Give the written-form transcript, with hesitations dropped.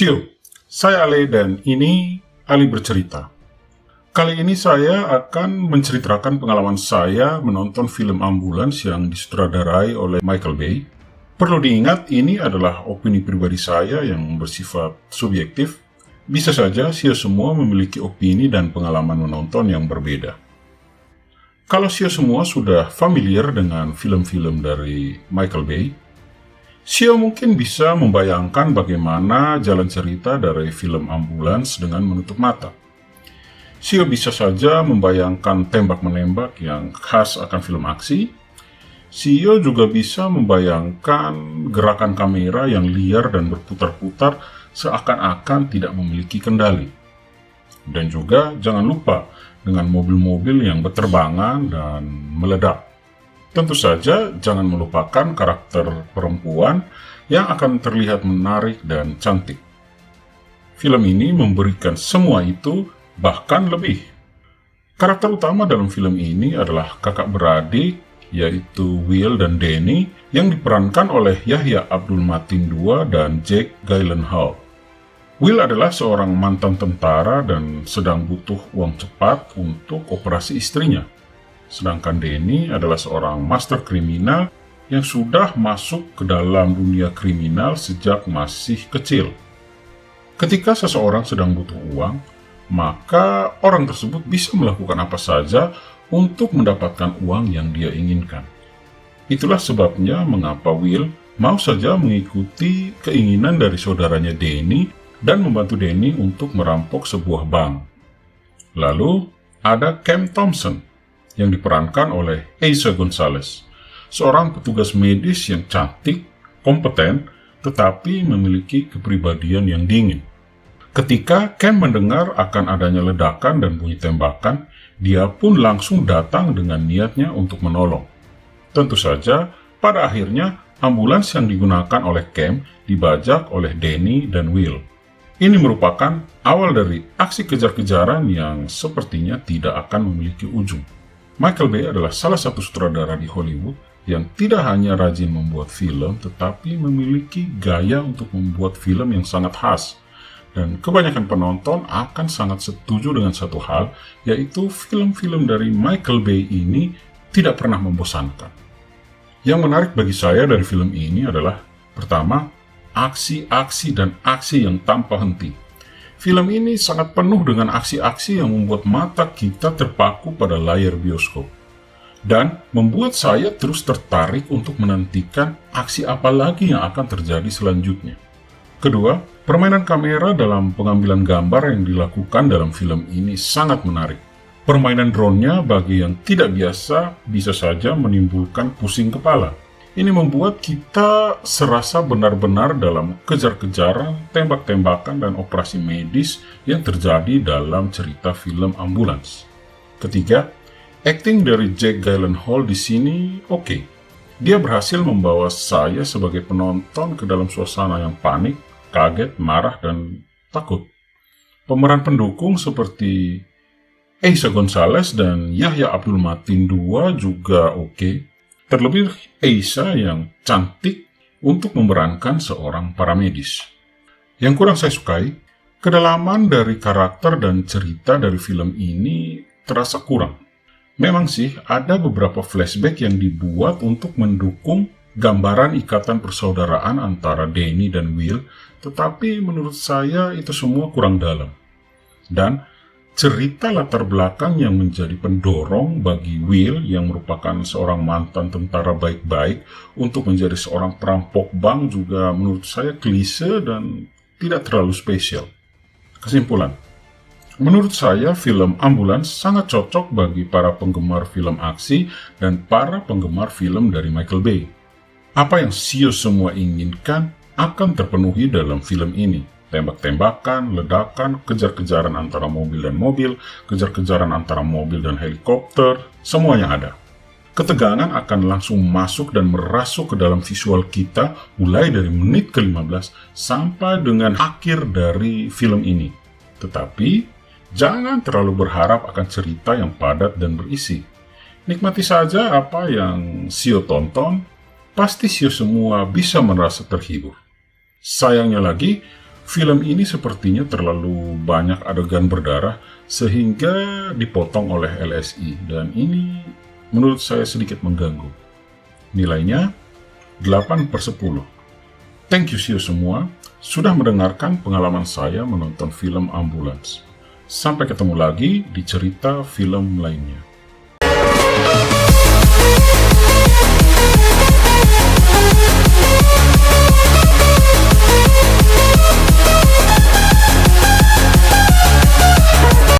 Sio, saya Ale dan ini Ali Bercerita. Kali ini saya akan menceritakan pengalaman saya menonton film Ambulans yang disutradarai oleh Michael Bay. Perlu diingat, ini adalah opini pribadi saya yang bersifat subjektif. Bisa saja Sio semua memiliki opini dan pengalaman menonton yang berbeda. Kalau Sio semua sudah familiar dengan film-film dari Michael Bay, Sio mungkin bisa membayangkan bagaimana jalan cerita dari film Ambulans dengan menutup mata. Sio bisa saja membayangkan tembak-menembak yang khas akan film aksi. Sio juga bisa membayangkan gerakan kamera yang liar dan berputar-putar seakan-akan tidak memiliki kendali. Dan juga jangan lupa dengan mobil-mobil yang berterbangan dan meledak. Tentu saja jangan melupakan karakter perempuan yang akan terlihat menarik dan cantik. Film ini memberikan semua itu, bahkan lebih. Karakter utama dalam film ini adalah kakak beradik, yaitu Will dan Danny, yang diperankan oleh Yahya Abdul Mateen II dan Jake Gyllenhaal. Will adalah seorang mantan tentara dan sedang butuh uang cepat untuk operasi istrinya. Sedangkan Danny adalah seorang master kriminal yang sudah masuk ke dalam dunia kriminal sejak masih kecil. Ketika seseorang sedang butuh uang, maka orang tersebut bisa melakukan apa saja untuk mendapatkan uang yang dia inginkan. Itulah sebabnya mengapa Will mau saja mengikuti keinginan dari saudaranya Danny dan membantu Danny untuk merampok sebuah bank. Lalu ada Cam Thompson yang diperankan oleh Eiza Gonzalez, seorang petugas medis yang cantik, kompeten, tetapi memiliki kepribadian yang dingin. Ketika Cam mendengar akan adanya ledakan dan bunyi tembakan, dia pun langsung datang dengan niatnya untuk menolong. Tentu saja, pada akhirnya ambulans yang digunakan oleh Cam dibajak oleh Danny dan Will. Ini merupakan awal dari aksi kejar-kejaran yang sepertinya tidak akan memiliki ujung. Michael Bay adalah salah satu sutradara di Hollywood yang tidak hanya rajin membuat film, tetapi memiliki gaya untuk membuat film yang sangat khas. Dan kebanyakan penonton akan sangat setuju dengan satu hal, yaitu film-film dari Michael Bay ini tidak pernah membosankan. Yang menarik bagi saya dari film ini adalah, pertama, aksi-aksi dan aksi yang tanpa henti. Film ini sangat penuh dengan aksi-aksi yang membuat mata kita terpaku pada layar bioskop dan membuat saya terus tertarik untuk menantikan aksi apa lagi yang akan terjadi selanjutnya. Kedua, permainan kamera dalam pengambilan gambar yang dilakukan dalam film ini sangat menarik. Permainan drone-nya bagi yang tidak biasa bisa saja menimbulkan pusing kepala. Ini membuat kita serasa benar-benar dalam kejar-kejaran, tembak-tembakan, dan operasi medis yang terjadi dalam cerita film Ambulans. Ketiga, akting dari Jake Gyllenhaal di sini oke. Dia berhasil membawa saya sebagai penonton ke dalam suasana yang panik, kaget, marah, dan takut. Pemeran pendukung seperti Eiza Gonzalez dan Yahya Abdul Mateen II juga oke. Terlebih Eiza yang cantik untuk memerankan seorang paramedis. Yang kurang saya sukai, kedalaman dari karakter dan cerita dari film ini terasa kurang. Memang sih ada beberapa flashback yang dibuat untuk mendukung gambaran ikatan persaudaraan antara Danny dan Will, tetapi menurut saya itu semua kurang dalam. Dan cerita latar belakang yang menjadi pendorong bagi Will yang merupakan seorang mantan tentara baik-baik untuk menjadi seorang perampok bank juga menurut saya klise dan tidak terlalu spesial. Kesimpulan, menurut saya film Ambulans sangat cocok bagi para penggemar film aksi dan para penggemar film dari Michael Bay. Apa yang Sio semua inginkan akan terpenuhi dalam film ini. Tembak-tembakan, ledakan, kejar-kejaran antara mobil dan mobil, kejar-kejaran antara mobil dan helikopter, semuanya ada. Ketegangan akan langsung masuk dan merasuk ke dalam visual kita mulai dari menit ke-15 sampai dengan akhir dari film ini. Tetapi, jangan terlalu berharap akan cerita yang padat dan berisi. Nikmati saja apa yang Sio tonton, pasti Sio semua bisa merasa terhibur. Sayangnya lagi, Film ini sepertinya terlalu banyak adegan berdarah sehingga dipotong oleh LSI, dan ini menurut saya sedikit mengganggu. Nilainya 8/10. Thank you semua sudah mendengarkan pengalaman saya menonton film Ambulans. Sampai ketemu lagi di cerita film lainnya.